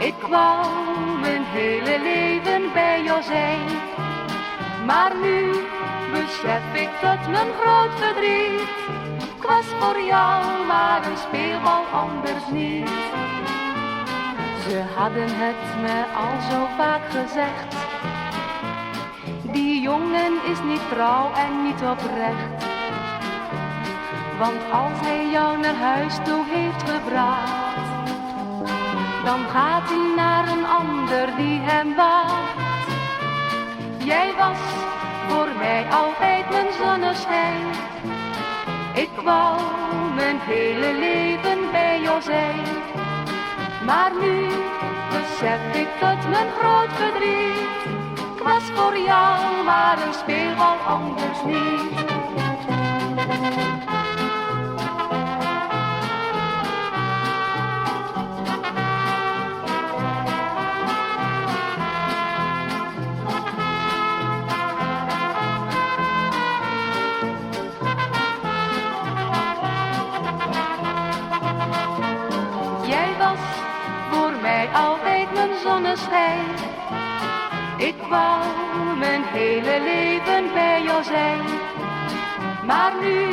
Ik wou mijn hele leven bij jou zijn, maar nu besef ik tot mijn groot verdriet. Ik was voor jou maar een speelbal, anders niet. Ze hadden het me al zo vaak gezegd, die jongen is niet trouw en niet oprecht. Want als hij jou naar huis toe heeft gebracht, dan gaat hij naar een ander die hem wacht. Jij was voor mij altijd mijn zonneschijn. Ik wou mijn hele leven bij jou zijn, maar nu besef ik tot mijn groot verdriet. Ik was voor jou maar een speelbal, anders niet. Jij was voor mij altijd mijn zonneschijn. Ik wou mijn hele leven bij jou zijn, maar nu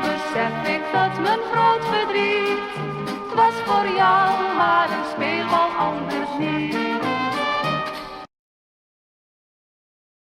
besef ik tot mijn groot verdriet. Het was voor jou maar een speelbal, anders niet.